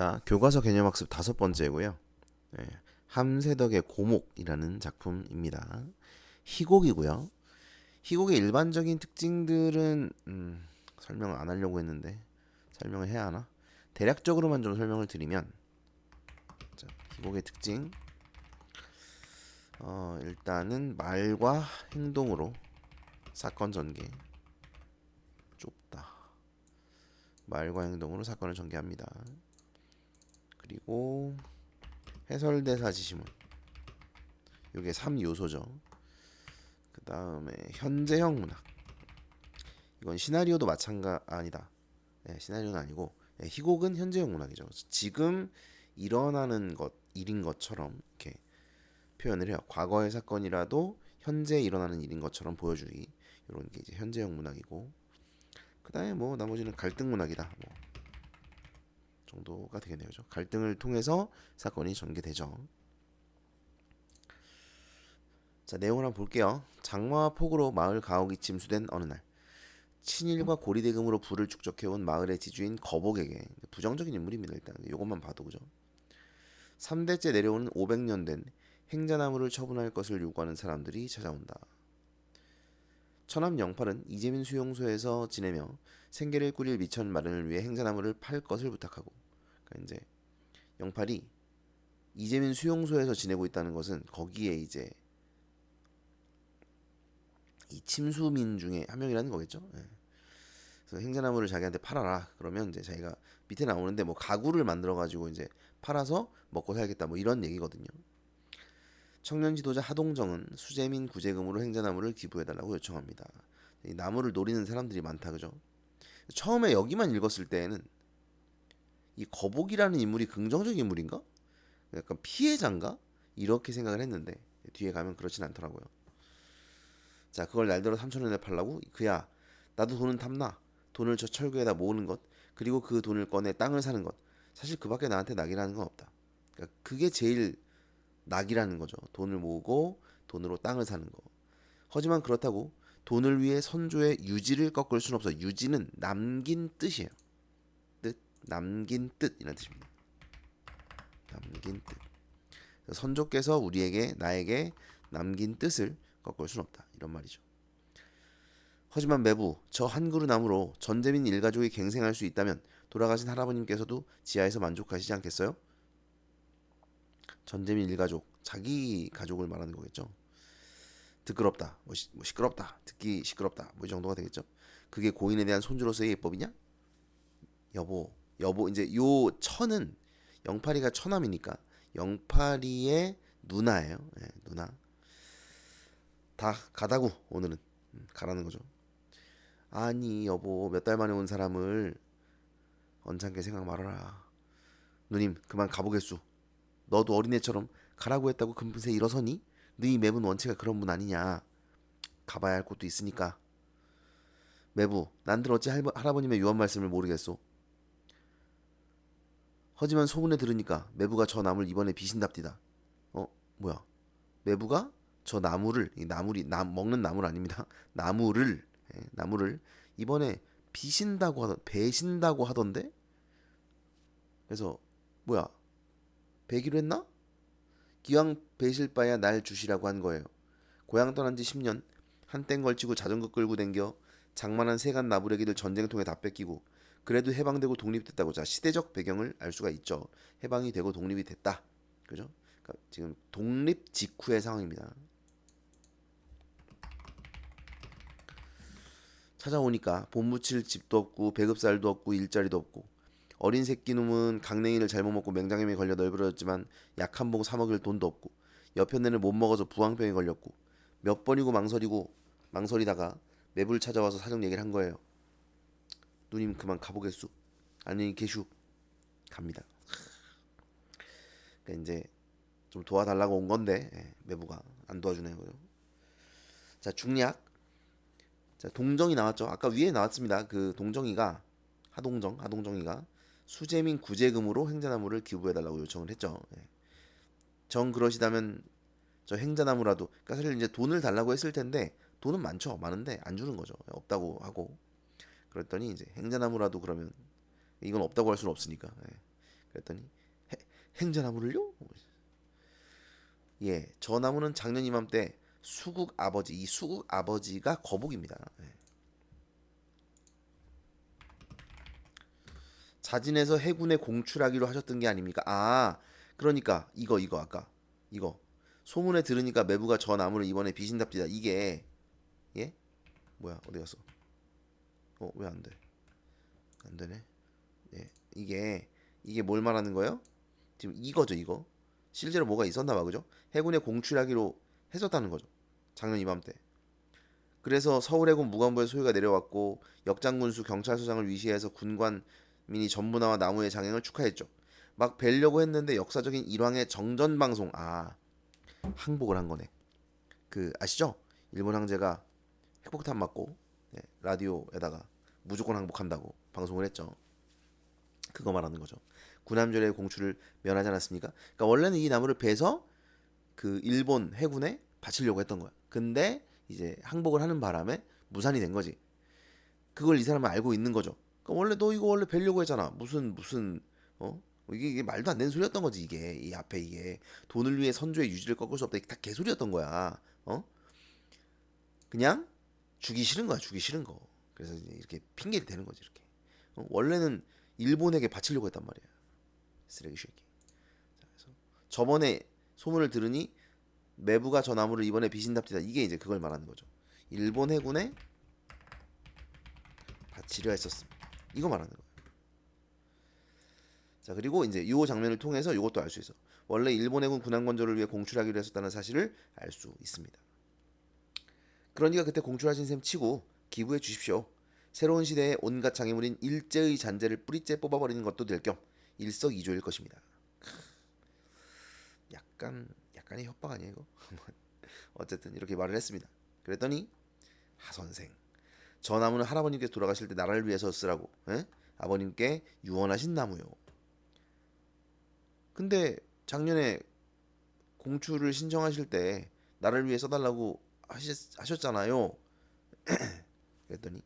자, 교과서 개념학습 5번째고요. 함세덕의 고목이라는 작품입니다. 희곡이고요. 희곡의 일반적인 특징들은 설명을 안 하려고 했는데 설명을 해야 하나? 대략적으로만 좀 설명을 드리면, 자, 희곡의 특징. 일단은 말과 행동으로 사건 전개. 좁다. 말과 행동으로 사건을 전개합니다. 그리고 해설대사 지시문. 이게 3요소죠. 그 다음에 현재형 문학. 이건 시나리오도 아니다. 시나리오는 아니고, 희곡은 현재형 문학이죠. 지금 일어나는 일인 것처럼 이렇게 표현을 해요. 과거의 사건이라도 현재 일어나는 일인 것처럼 보여주기. 이런 게 이제 현재형 문학이고, 그 다음에 뭐 나머지는 갈등 문학이다. 뭐 정도가 되겠네요. 그죠? 갈등을 통해서 사건이 전개되죠. 자, 내용을 한번 볼게요. 장마와 폭우로 마을 가옥이 침수된 어느 날, 친일과 고리대금으로 부를 축적해온 마을의 지주인 거복에게, 부정적인 인물입니다. 일단 이것만 봐도. 그죠? 3대째 내려오는 500년 된 행자나무를 처분할 것을 요구하는 사람들이 찾아온다. 처남 영팔은 이재민 수용소에서 지내며 생계를 꾸릴 미천 마련을 위해 행자나무를 팔 것을 부탁하고, 그러니까 이제 영팔이 이재민 수용소에서 지내고 있다는 것은 거기에 이제 이 침수민 중에 한 명이라는 거겠죠. 그래서 행자나무를 자기한테 팔아라. 그러면 이제 자기가 밑에 나오는데 뭐 가구를 만들어 가지고 이제 팔아서 먹고 살겠다, 뭐 이런 얘기거든요. 청년 지도자 하동정은 수재민 구제금으로 행자나무를 기부해달라고 요청합니다. 이 나무를 노리는 사람들이 많다, 그죠? 처음에 여기만 읽었을 때에는 이 거복이라는 인물이 긍정적인 인물인가? 약간 피해자인가? 이렇게 생각을 했는데 뒤에 가면 그렇진 않더라고요. 자, 그걸 날더러 3,000원에 팔라고? 그야, 나도 돈은 탐나. 돈을 저 철교에다 모으는 것, 그리고 그 돈을 꺼내 땅을 사는 것. 사실 그밖에 나한테 낙이라는 건 없다. 그러니까 그게 제일 낙이라는 거죠. 돈을 모으고 돈으로 땅을 사는 거. 하지만 그렇다고 돈을 위해 선조의 유지를 꺾을 수는 없어. 유지는 남긴 뜻이에요. 뜻, 남긴 뜻 이런 뜻입니다. 남긴 뜻. 선조께서 나에게 남긴 뜻을 꺾을 수는 없다. 이런 말이죠. 하지만 매부, 저 한 그루 나무로 전재민 일가족이 갱생할 수 있다면 돌아가신 할아버님께서도 지하에서 만족하시지 않겠어요? 전재민 일가족, 자기 가족을 말하는 거겠죠. 듣끄럽다, 뭐 시끄럽다, 듣기 시끄럽다, 뭐 이 정도가 되겠죠. 그게 고인에 대한 손주로서의 예법이냐? 여보, 이제 요 처는 영팔이가 처남이니까 영팔이의 누나예요. 누나. 다 가다구 오늘은. 가라는 거죠. 아니 여보, 몇 달 만에 온 사람을 언짢게 생각 말아라. 누님 그만 가보겠수. 너도 어린애처럼 가라고 했다고 금세 일어서니? 너희 매분 원체가 그런 분 아니냐. 가봐야 할 곳도 있으니까. 매부, 난들 어찌 할아버님의 유언 말씀을 모르겠소. 하지만 소문에 들으니까 매부가 저 나무를 이번에 비신답디다. 어? 뭐야? 매부가 저 나무를, 이 나물이 먹는 나물 아닙니다. 나무를 이번에 배신다고 하던데? 그래서 뭐야? 배기로 했나? 기왕 배실 바야 날 주시라고 한 거예요. 고향 떠난 지 10년, 한땡 걸치고 자전거 끌고 댕겨 장만한 세간 나부레기들 전쟁통에 다 뺏기고, 그래도 해방되고 독립됐다고. 자, 시대적 배경을 알 수가 있죠. 해방이 되고 독립이 됐다. 그죠? 그러니까 지금 독립 직후의 상황입니다. 찾아오니까 못 묻힐 집도 없고 배급살도 없고 일자리도 없고, 어린 새끼 놈은 강냉이를 잘못 먹고 맹장염에 걸려 널브러졌지만 약 한 봉 사 먹을 돈도 없고, 여편네는 못 먹어서 부항병에 걸렸고, 몇 번이고 망설이다가 매불 찾아와서 사정 얘기를 한 거예요. 누님 그만 가보겠수. 안녕히 계슈. 갑니다. 그러니까 이제 좀 도와달라고 온 건데, 매부가 안 도와주네요. 자, 중략. 자, 동정이 나왔죠. 아까 위에 나왔습니다. 그 동정이가 하동정이가 수재민 구제금으로 행자나무를 기부해달라고 요청을 했죠. 정 그러시다면 저 행자나무라도, 그러니까 사실 이제 돈을 달라고 했을 텐데 돈은 많은데 안 주는 거죠. 없다고 하고. 그랬더니 이제 행자나무라도, 그러면 이건 없다고 할 수는 없으니까. 그랬더니 행자나무를요? 예, 저 나무는 작년 이맘때 수국 아버지, 이 수국 아버지가 거북입니다. 예. 자진해서 해군에 공출하기로 하셨던 게 아닙니까? 아, 그러니까 이거 아까 이거 소문에 들으니까 매부가 저 나무를 이번에 비신답디다. 이게 예? 뭐야 어디 갔어? 왜 안 돼? 안 되네. 예, 이게 뭘 말하는 거예요? 지금 이거죠 이거. 실제로 뭐가 있었나 봐 그죠? 해군에 공출하기로 했었다는 거죠. 작년 이맘때. 그래서 서울해군 무관부에 소유가 내려왔고 역장군수 경찰서장을 위시해서 군관민이 전부 나와 나무의 장행을 축하했죠. 막 뵈려고 했는데 역사적인 일왕의 정전 방송 항복을 한 거네. 그 아시죠? 일본 황제가 핵폭탄 맞고 라디오에다가 무조건 항복한다고 방송을 했죠. 그거 말하는 거죠. 군함전의 공출을 면하지 않았습니까? 그러니까 원래는 이 나무를 베서 그 일본 해군에 바치려고 했던 거야. 근데 이제 항복을 하는 바람에 무산이 된 거지. 그걸 이 사람은 알고 있는 거죠. 그러니까 원래 너 이거 원래 베려고 했잖아. 무슨 이게 말도 안 되는 소리였던 거지 이게 이 앞에 이게 돈을 위해 선조의 유지를 꺾을 수 없다. 이게 다 개소리였던 거야. 그냥 주기 싫은 거야. 주기 싫은 거. 그래서 이제 이렇게 핑계를 대는 거지 이렇게. 원래는 일본에게 바치려고 했단 말이야. 쓰레기 새끼. 그래서 저번에 소문을 들으니 매부가 저 나무를 이번에 비신답디다. 이게 이제 그걸 말하는 거죠. 일본 해군에 바치려 했었습니다. 이거 말하는 거예요. 자 그리고 이제 이 장면을 통해서 이것도 알 수 있어. 원래 일본 해군 군함 건조를 위해 공출하기로 했었다는 사실을 알 수 있습니다. 그러니까 그때 공출하신 셈 치고 기부해 주십시오. 새로운 시대의 온갖 장애물인 일제의 잔재를 뿌리째 뽑아버리는 것도 될 겸 일석이조일 것입니다. 약간의 협박 아니야 이거? 어쨌든 이렇게 말을 했습니다. 그랬더니 하선생 저 나무는 할아버님께서 돌아가실 때 나라를 위해서 쓰라고 아버님께 유언하신 나무요. 근데 작년에 공출을 신청하실 때 나를 위해 써달라고 하셨잖아요. 그랬더니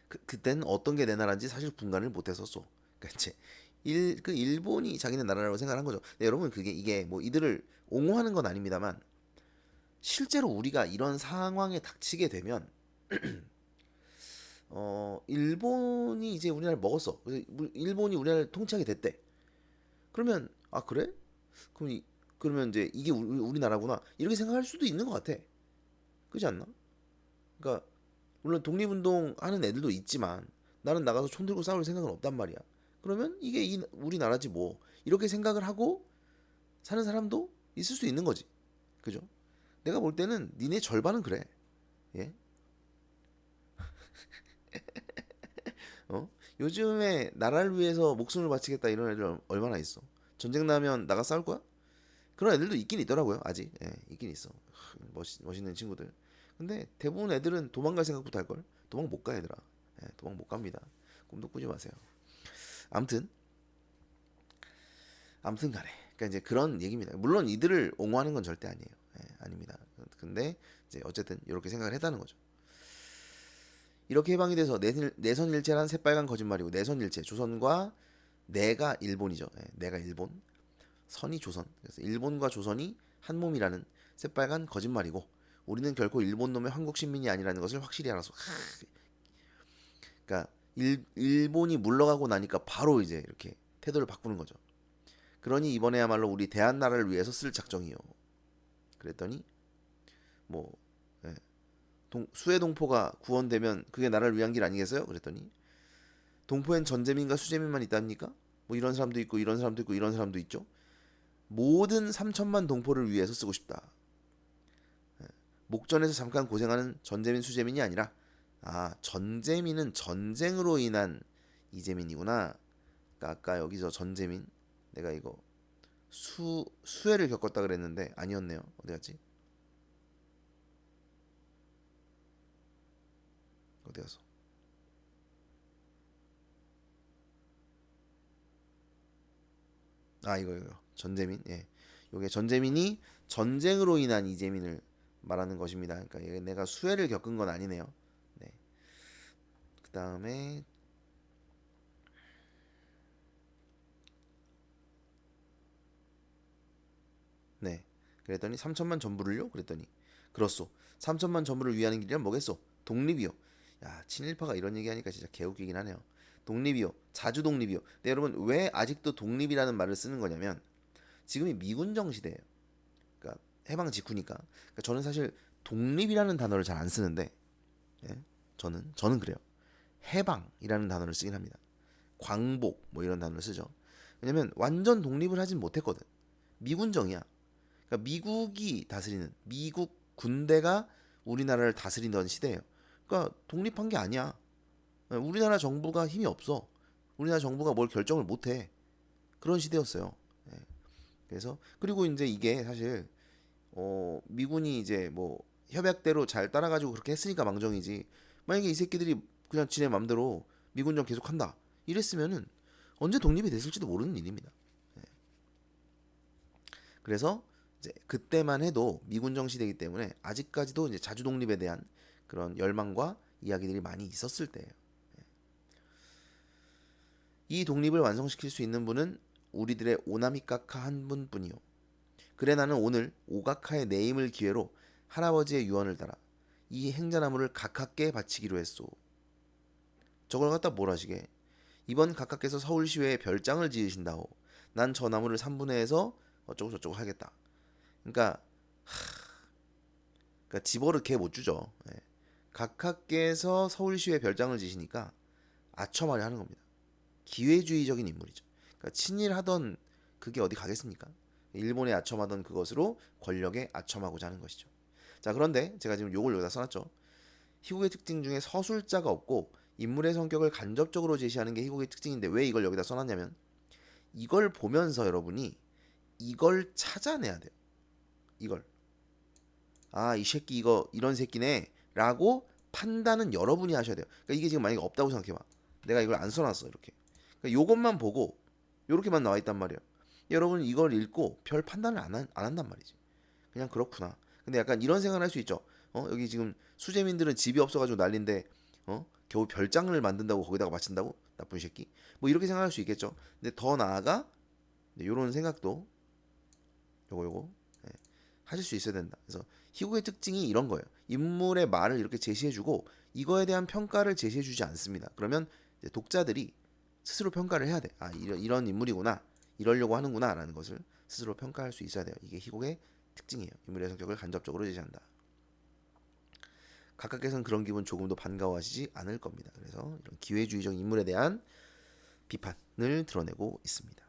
그땐 어떤 게 내 나라인지 사실 분간을 못했었어. 그러니까 그 일본이 자기네 나라라고 생각한 거죠. 네, 여러분 이게 뭐 이들을 옹호하는 건 아닙니다만 실제로 우리가 이런 상황에 닥치게 되면 일본이 이제 우리나라를 먹었어. 일본이 우리나라를 통치하게 됐대. 그러면 그래? 그러면 이제 이게 우리나라구나 이렇게 생각할 수도 있는 것 같아. 그렇지 않나? 그러니까 물론 독립운동 하는 애들도 있지만 나는 나가서 총 들고 싸울 생각은 없단 말이야. 그러면 이게 우리나라지 뭐 이렇게 생각을 하고 사는 사람도 있을 수 있는 거지. 그죠? 내가 볼 때는 니네 절반은 그래. 예? 요즘에 나라를 위해서 목숨을 바치겠다 이런 애들 얼마나 있어. 전쟁 나면 나가 싸울 거야? 그런 애들도 있긴 있더라고요. 아직 있긴 있어. 멋있는 친구들. 근데 대부분 애들은 도망갈 생각부터 할걸. 도망 못 가 얘들아. 도망 못 갑니다. 꿈도 꾸지 마세요. 아무튼 간에 그러니까 이제 그런 얘기입니다. 물론 이들을 옹호하는 건 절대 아니에요. 아닙니다. 근데 이제 어쨌든 이렇게 생각을 했다는 거죠. 이렇게 해방이 돼서 내선일체란 새빨간 거짓말이고 내선일체 조선과 내가 일본이죠. 내가 일본 선이 조선. 그래서 일본과 조선이 한 몸이라는 새빨간 거짓말이고 우리는 결코 일본 놈의 한국 시민이 아니라는 것을 확실히 알아서. 그러니까 일본이 물러가고 나니까 바로 이제 이렇게 태도를 바꾸는 거죠. 그러니 이번에야말로 우리 대한나라를 위해서 쓸 작정이요. 그랬더니 뭐 수해 동포가 구원되면 그게 나라를 위한 길 아니겠어요? 그랬더니 동포엔 전재민과 수재민만 있답니까? 뭐 이런 사람도 있고 이런 사람도 있고 이런 사람도 있죠. 모든 3천만 동포를 위해서 쓰고 싶다. 목전에서 잠깐 고생하는 전재민 수재민이 아니라 전재민은 전쟁으로 인한 이재민이구나. 그러니까 아까 여기서 전재민 내가 이거 수해를 겪었다 그랬는데 아니었네요. 어디 갔지? 어디 갔어? 이거 전재민. 요게 전재민이 전쟁으로 인한 이재민을 말하는 것입니다. 그러니까 내가 수해를 겪은 건 아니네요. 네. 그 다음에 그랬더니 3천만 전부를요? 그랬더니 그렇소. 3천만 전부를 위하는 길이란 뭐겠소? 독립이요. 야, 친일파가 이런 얘기하니까 진짜 개웃기긴 하네요. 독립이요. 자주 독립이요. 근데 여러분 왜 아직도 독립이라는 말을 쓰는 거냐면 지금이 미군정 시대예요. 그러니까 해방 직후니까. 그러니까 저는 사실 독립이라는 단어를 잘 안 쓰는데 예? 저는 그래요. 해방이라는 단어를 쓰긴 합니다. 광복 뭐 이런 단어를 쓰죠. 왜냐면 완전 독립을 하진 못했거든. 미군정이야. 그러니까 미국이 다스리는 미국 군대가 우리나라를 다스리던 시대예요. 그러니까 독립한 게 아니야. 우리나라 정부가 힘이 없어. 우리나라 정부가 뭘 결정을 못해. 그런 시대였어요. 예. 그래서 그리고 이제 이게 사실 미군이 이제 뭐 협약대로 잘 따라가지고 그렇게 했으니까 망정이지. 만약에 이 새끼들이 그냥 지네 맘대로 미군정 계속한다 이랬으면은 언제 독립이 됐을지도 모르는 일입니다. 예. 그래서 이제 그때만 해도 미군정 시대이기 때문에 아직까지도 이제 자주 독립에 대한 그런 열망과 이야기들이 많이 있었을 때예요. 이 독립을 완성시킬 수 있는 분은 우리들의 오나미카카 한 분뿐이요. 그래 나는 오늘 오가카의 내임을 기회로 할아버지의 유언을 따라 이 행자나무를 각하께 바치기로 했소. 저걸 갖다 뭘 하시게? 이번 각하께서 서울시외에 별장을 지으신다오. 난 저 나무를 3분의 해서 어쩌고 저쩌고 하겠다. 그러니까, 그러니까 집어를 개 못 주죠. 예. 각하께서 서울시외에 별장을 지시니까 아첨하려 하는 겁니다. 기회주의적인 인물이죠. 그러니까 친일하던 그게 어디 가겠습니까? 일본에 아첨하던 그것으로 권력에 아첨하고자 하는 것이죠. 자, 그런데 제가 지금 요걸 여기다 써놨죠. 희곡의 특징 중에 서술자가 없고 인물의 성격을 간접적으로 제시하는 게 희곡의 특징인데 왜 이걸 여기다 써놨냐면 이걸 보면서 여러분이 이걸 찾아내야 돼요. 이걸. 아, 이 새끼 이거 이런 새끼네 라고 판단은 여러분이 하셔야 돼요. 그러니까 이게 지금 만약에 없다고 생각해봐. 내가 이걸 안 써놨어 이렇게. 그러니까 요것만 보고 요렇게만 나와 있단 말이에요. 여러분 이걸 읽고 별 판단을 안 한단 말이지. 그냥 그렇구나. 근데 약간 이런 생각을 할 수 있죠. 여기 지금 수재민들은 집이 없어가지고 난린데 겨우 별장을 만든다고 거기다가 바친다고? 나쁜 새끼. 뭐 이렇게 생각할 수 있겠죠. 근데 더 나아가 이런 생각도 요거 예, 하실 수 있어야 된다. 그래서 희곡의 특징이 이런 거예요. 인물의 말을 이렇게 제시해주고 이거에 대한 평가를 제시해주지 않습니다. 그러면 이제 독자들이 스스로 평가를 해야 돼. 아 이런 인물이구나. 이러려고 하는구나라는 것을 스스로 평가할 수 있어야 돼요. 이게 희곡의 특징이에요. 인물의 성격을 간접적으로 제시한다. 각각께서는 그런 기분 조금도 반가워하시지 않을 겁니다. 그래서 이런 기회주의적 인물에 대한 비판을 드러내고 있습니다.